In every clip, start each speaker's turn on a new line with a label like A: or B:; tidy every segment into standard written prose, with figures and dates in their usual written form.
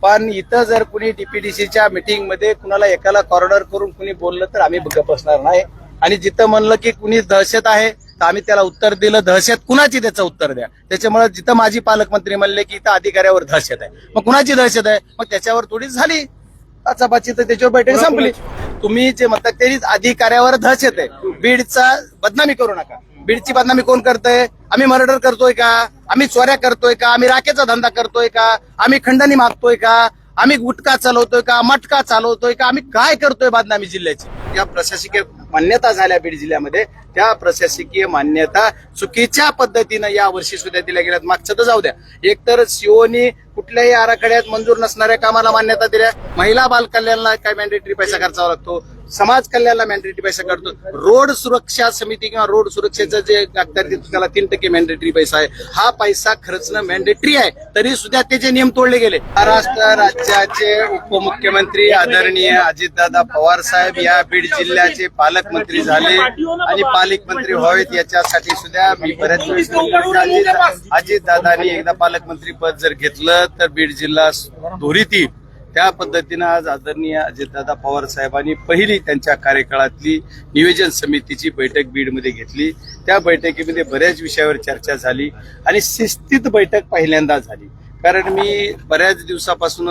A: पण इथं जर कुणी डीपीडीसीच्या मीटिंग मध्ये कुणाला एकाला कॉर्नर करून कुणी बोललं तर आम्ही गप्प बसणार नाही. आणि जिथं म्हणलं की कुणी दहशत आहे तर आम्ही त्याला उत्तर दिलं, दहशत कुणाची त्याचं उत्तर द्या. त्याच्यामुळे जिथं माजी पालकमंत्री म्हणले की इथं अधिकाऱ्यावर दहशत आहे, मग कुणाची दहशत आहे, मग त्याच्यावर थोडीच झाली आचापाची, तर त्याच्यावर बैठक संपली. तुम्ही जे म्हणतात ते अधिकाऱ्यावर दहशत आहे. बीडचा बदनामी करू नका. बीडची बदनामी कोण करतंय? आम्ही मर्डर करतोय का? आम्ही चोऱ्या करतोय का? आम्ही राखेचा धंदा करतोय का? आम्ही खंडणी मागतोय का? आम्ही गुटखा चालवतोय का? मटका चालवतोय का? आम्ही काय करतोय बदनामी जिल्ह्याची? या प्रशासकीय मान्यता झाल्या बीड जिल्ह्यामध्ये, त्या प्रशासकीय मान्यता चुकीच्या पद्धतीनं या वर्षी सुद्धा दिल्या गेल्यात. मागचं तर जाऊ द्या, एकतर सीओनी कुठल्याही आराखड्यात मंजूर नसणाऱ्या कामाला मान्यता दिल्या. महिला बाल कल्याणला काय मॅन्डेटरी पैसा खर्चावा लागतो, समाज कल्याणला मॅन्डेटरी पैसा करतो. रोड सुरक्षा समिती किंवा रोड सुरक्षेचं जे लागतात त्याला 3% मॅन्डेटरी पैसा आहे. हा पैसा खर्चणं मॅन्डेटरी आहे, तरी सुद्धा त्याचे नियम तोडले गेले. महाराष्ट्र राज्याचे उपमुख्यमंत्री आदरणीय अजितदादा पवार साहेब या बीड जिल्ह्याचे पालकमंत्री झाले आणि पालकमंत्री व्हावेत याच्यासाठी सुद्धा मी बऱ्याच अजितदादांनी एकदा पालकमंत्री पद जर घेतलं तर बीड जिल्हा धुरीत येईल. त्या पद्धतीनं आज आदरणीय अजितदादा पवार साहेबांनी पहिली त्यांच्या कार्यकाळातली नियोजन समितीची बैठक बीडमध्ये घेतली. त्या बैठकीमध्ये बऱ्याच विषयावर चर्चा झाली आणि शिस्तीत बैठक पहिल्यांदा झाली. कारण मी बऱ्याच दिवसापासून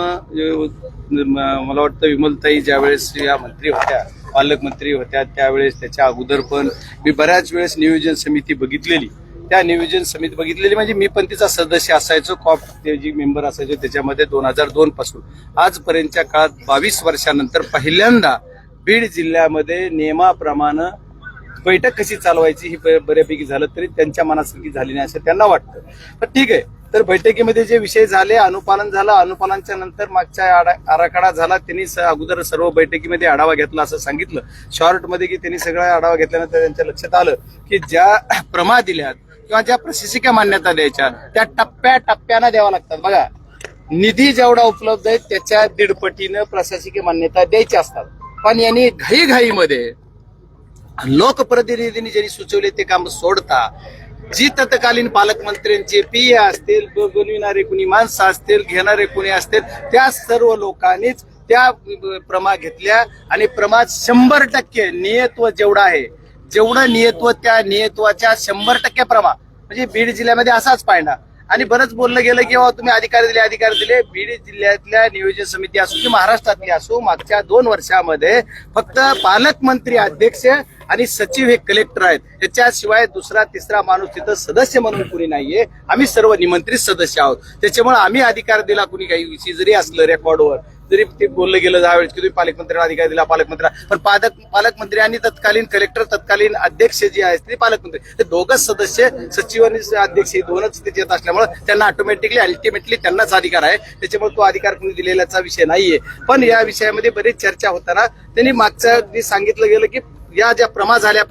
A: मला वाटतं विमलताई ज्यावेळेस या मंत्री होत्या, पालकमंत्री होत्या, त्यावेळेस त्याच्या अगोदर पण मी बऱ्याच वेळेस नियोजन समिती बघितलेली. त्या नियोजन समिती बघितलेली म्हणजे मी पण तिचा सदस्य असायचो, कॉप जी मेंबर असायचो त्याच्यामध्ये 2002 पासून आजपर्यंतच्या काळात 22 वर्षानंतर पहिल्यांदा बीड जिल्ह्यामध्ये नियमाप्रमाणे बैठक कशी चालवायची ही बऱ्यापैकी झालं, तरी त्यांच्या मनासारखी झाली नाही असं त्यांना वाटतं. तर ठीक आहे, तर बैठकीमध्ये जे विषय झाले, अनुपालन झालं, अनुपालनाच्या नंतर मागचा आराखडा झाला. त्यांनी अगोदर सर्व बैठकीमध्ये आढावा घेतला असं सांगितलं शॉर्टमध्ये, की त्यांनी सगळा आढावा घेतल्यानंतर त्यांच्या लक्षात आलं की ज्या प्रमा दिल्यात किंवा ज्या प्रशासकीय मान्यता द्यायच्या त्या टप्प्याटप्प्यानं द्याव्या लागतात. बघा, निधी जेवढा उपलब्ध आहे त्याच्या 1.5 पटीनं प्रशासकीय मान्यता द्यायच्या असतात. पण यांनी घाईघाईमध्ये लोकप्रतिनिधींनी ज्यांनी सुचवले ते काम सोडता जी तत्कालीन पालकमंत्र्यांचे पीए असतील, बनविणारे कुणी माणसं असतील, घेणारे कुणी असतील, त्या सर्व लोकांनीच त्या प्रमा घेतल्या आणि प्रमा 100% नियत्व जेवढं आहे, जेवढं नियत्व त्या नियत्वाच्या 100% प्रमा म्हणजे बीड जिल्ह्यामध्ये असाच पाहिला. आणि बरंच बोललं गेलं की तुम्ही अधिकार दिले. बीड जिल्ह्यातल्या नियोजन समिती असो की महाराष्ट्रातली असो, मागच्या 2 वर्षामध्ये फक्त पालकमंत्री, अध्यक्ष आणि सचिव हे कलेक्टर आहेत. त्याच्याशिवाय दुसरा तिसरा माणूस तिथं सदस्य म्हणून कुणी नाहीये. आम्ही सर्व निमंत्रित सदस्य आहोत. त्याच्यामुळे आम्ही अधिकार दिला, कुणी काही विषय जरी असलं रेकॉर्डवर जरी ते बोललं गेलं त्यावेळेस की तुम्ही पालकमंत्र्यांना अधिकार दिला, पालकमंत्र्यांना, पण पालकमंत्र्यांनी तत्कालीन कलेक्टर, तत्कालीन अध्यक्ष जे आहेत ते पालकमंत्री, ते दोघच सदस्य, सचिव आणि अध्यक्ष हे दोनच तिथे येत असल्यामुळे त्यांना अल्टिमेटली त्यांनाच अधिकार आहे. त्याच्यामुळे तो अधिकार कुणी दिलेल्याचा विषय नाहीये. पण या विषयामध्ये बरीच चर्चा होताना त्यांनी मागच्या सांगितलं गेलं की या ज्या प्रमा झाल्या,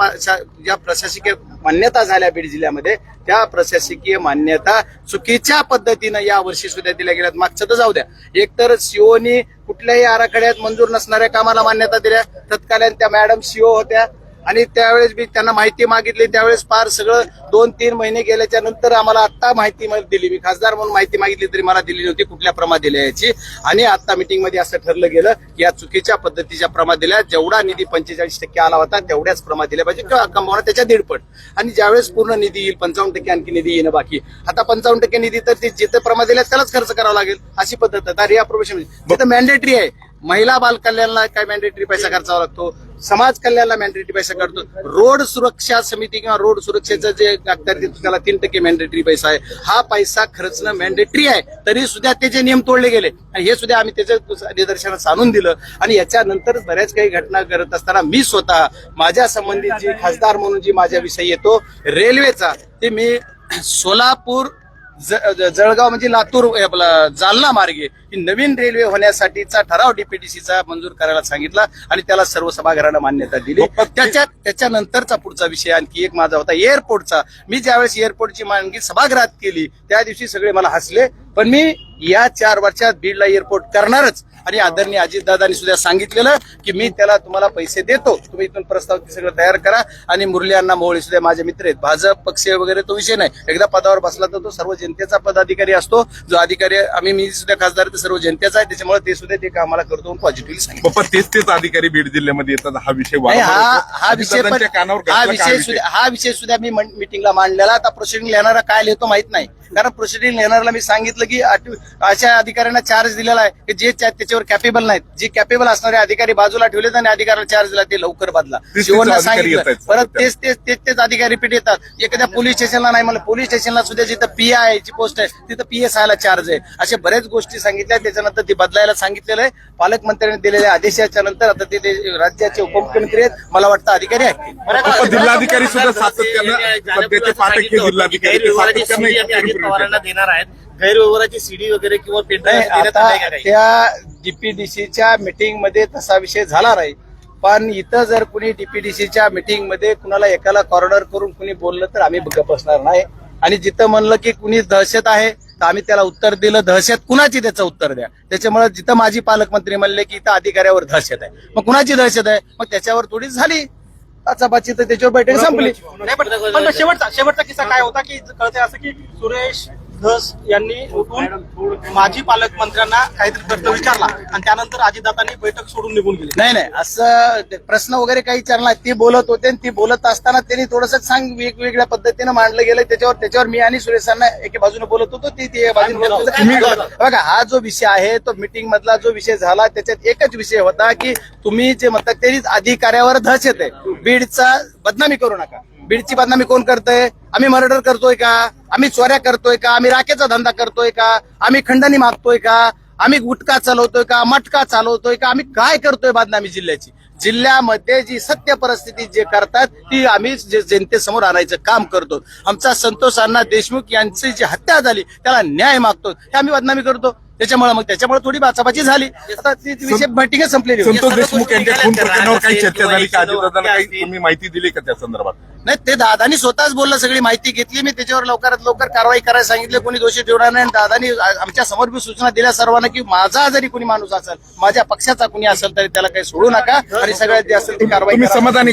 A: ज्या प्रशासकीय मान्यता झाल्या बीड जिल्ह्यामध्ये, त्या प्रशासकीय मान्यता चुकीच्या पद्धतीनं या वर्षी सुद्धा दिल्या गेल्यात. मागचं तर जाऊ द्या, एकतर सीओनी कुठल्याही आराखड्यात मंजूर नसणाऱ्या कामाला मान्यता दिल्या. तत्कालीन त्या मॅडम सीओ होत्या आणि त्यावेळेस मी त्यांना माहिती मागितली. त्यावेळेस फार सगळं 2-3 महिने गेल्याच्या नंतर आम्हाला आता माहिती दिली. मी खासदार म्हणून माहिती मागितली तरी मला दिली नव्हती कुठल्या प्रमा दिल्या याची. आणि आता मीटिंग मध्ये असं ठरलं गेलं की या चुकीच्या पद्धतीच्या प्रमा दिल्या. जेवढा निधी 45% आला होता तेवढ्याच प्रमा दिल्या पाहिजे किंवा कमावणं त्याच्या 1.5 पट. आणि ज्यावेळेस पूर्ण निधी येईल 55% आणखी निधी येणं बाकी. आता 55% निधी तर ते जिथे प्रमा दिल्या त्यालाच खर्च करावा लागेल अशी पद्धत आहे. रिअप्रोव्हेशन जिथं मॅन्डेटरी आहे, महिला बाल कल्याणला काय मॅन्डेटरी पैसा खर्चावा लागतो, समाज कल्याणला मॅन्डेटरी पैसा करतो. रोड सुरक्षा समिती किंवा रोड सुरक्षेचं जे लागतात त्याला 3% मॅन्डेटरी पैसा आहे. हा पैसा खर्चणं मॅन्डेटरी आहे, तरी सुद्धा त्याचे नियम तोडले गेले. आणि हे सुद्धा आम्ही त्याच्या निदर्शनास आणून दिलं. आणि याच्यानंतर बऱ्याच काही घटना करत असताना मी स्वतः माझ्या संबंधित जी खासदार म्हणून जी माझ्याविषयी येतो रेल्वेचा, ते मी सोलापूर जळगाव म्हणजे लातूर जालना मार्गे ही नवीन रेल्वे होण्यासाठीचा ठराव डीपीडीसीचा मंजूर करायला सांगितला आणि त्याला सर्व सभागृहानं मान्यता दिली. त्याच्यानंतरचा पुढचा विषय आणखी एक माझा होता एअरपोर्टचा. मी ज्यावेळेस एअरपोर्टची मागणी सभागृहात केली त्या दिवशी सगळे मला हसले, पण मी या 4 वर्षात बीडला एअरपोर्ट करणारच. आणि आदरणीय अजितदादांनी सुद्धा सांगितलेलं की मी त्याला तुम्हाला पैसे देतो, तुम्ही इथून प्रस्ताव ते सगळं तयार करा. आणि मुरली अण्णा मोहोळे सुद्धा माझे मित्र आहेत. भाजप पक्ष वगैरे तो विषय नाही. एकदा पदावर बसला तर तो सर्व जनतेचा पदाधिकारी असतो. जो अधिकारी मी सुद्धा खासदार ते सर्व जनतेचा आहे, त्याच्यामुळे ते सुद्धा ते कामाला करतो पॉझिटिव्हली सांगितलं.
B: पण तेच अधिकारी बीड जिल्ह्यामध्ये येतात. हा विषय
A: हा विषय सुद्धा मी मिटिंगला मांडलेला. आता प्रोसिडिंग लिहिणारा काय लिहितो माहित नाही, कारण प्रोसिडिंग लिहिणाऱ्याला मी सांगितलं की अशा अधिकाऱ्यांना चार्ज दिलेला आहे की जे त्याच्यावर कॅपेबल नाहीत. जे कॅपेबल असणारे अधिकारी बाजूला ठेवलेत आणि अधिकाऱ्याला चार्ज दिला ते लवकर बदला. शिवणला सांगितलं, परत तेच अधिकारी रिपीट येतात. एखाद्या पोलीस स्टेशनला नाही म्हणलं, पोलीस स्टेशनला सुद्धा जिथं PI ची पोस्ट आहे तिथं PSI ला चार्ज आहे. अशा बऱ्याच गोष्टी सांगितल्या. त्याच्यानंतर ती बदलायला सांगितलेलं आहे. पालकमंत्र्यांनी दिलेल्या आदेशाच्या नंतर आता ते राज्याचे उपमुख्यमंत्री आहेत, मला वाटतं अधिकारी आहेत.
B: जिल्हाधिकारी सुद्धा सातत्यानं सध्याचे पाठक हे जिल्हाधिकारी ते सातत्यानं
C: पवारांना देणार आहेत. गैरव्यवहाराची सीडी वगैरे किंवा
A: त्या DPDCच्या मीटिंग मध्ये तसा विषय झाला नाही. पण इथं जर कुणी DPDCच्या मीटिंग मध्ये कुणाला एकाला कॉर्नर करून कुणी बोललं तर आम्ही गप्प बसणार नाही. आणि जिथं म्हणलं की कुणी दहशत आहे तर आम्ही त्याला उत्तर दिलं, दहशत कुणाची त्याचं उत्तर द्या. त्याच्यामुळे जिथं माझी पालकमंत्री म्हणले की इथं अधिकाऱ्यावर दहशत आहे, मग कुणाची दहशत आहे, मग त्याच्यावर थोडीच झाली आचापाची, तर त्याच्यावर बैठक संपली.
C: पण शेवटचा किस्सा काय होता की कळतंय असं की सुरेश धस यांनी उठून माजी पालकमंत्र्यांना काहीतरी प्रश्न विचारला आणि त्यानंतर अजितदादांनी बैठक सोडून निघून गेली.
A: नाही असं प्रश्न वगैरे काही विचारला नाही. ती बोलत होते आणि ती बोलत असताना त्यांनी थोडंसं वेगवेगळ्या पद्धतीनं मांडलं गेलं. त्याच्यावर मी आणि सुरेशांना एके बाजूने बोलत होतो, ती बाजूने बोलत होतो. बघा, हा जो विषय आहे तो मीटिंग मधला जो विषय झाला त्याच्यात एकच विषय होता की तुम्ही जे म्हणतात त्यांनीच अधिकाऱ्यावर दहशत आहे. बीडचा बदनामी करू नका. बीडची बदनामी कोण करतंय? आम्ही मर्डर करतोय का? आम्ही चोऱ्या करतोय का? आम्ही राखेचा धंदा करतोय का? आम्ही खंडणी मागतोय का? आम्ही गुटखा चालवतोय का? मटका चालवतोय का? आम्ही काय करतोय बदनामी जिल्ह्याची? जिल्ह्यामध्ये जी सत्य परिस्थिती जे करतात ती आम्ही जनतेसमोर आणायचं काम करतो. आमचा संतोष अण्णा देशमुख यांची जी हत्या झाली त्याला न्याय मागतो, हे आम्ही बदनामी करतो. त्याच्यामुळे थोडी बाचाबाची झाली. आता ती विषय मीटिंग संपलेली.
B: संतोष देशमुख यांच्या खून प्रकरणावर काही चर्चा झाली का? अजितदादांना काही तुम्ही माहिती दिली का त्या संदर्भात?
A: नाही, ते दादानी स्वतःच बोललं, सगळी माहिती घेतली मी. त्याच्यावर लवकरात लवकर कारवाई करायला सांगितले. कोणी दोषी ठेवणार नाही. दादानी आमच्या समोर बी सूचना दिल्या सर्वांना की माझा जरी कोणी माणूस असेल, माझ्या पक्षाचा कोणी असेल तरी त्याला काही सोडू नका आणि सगळ्यात जे असेल ती कारवाई
B: समाधानी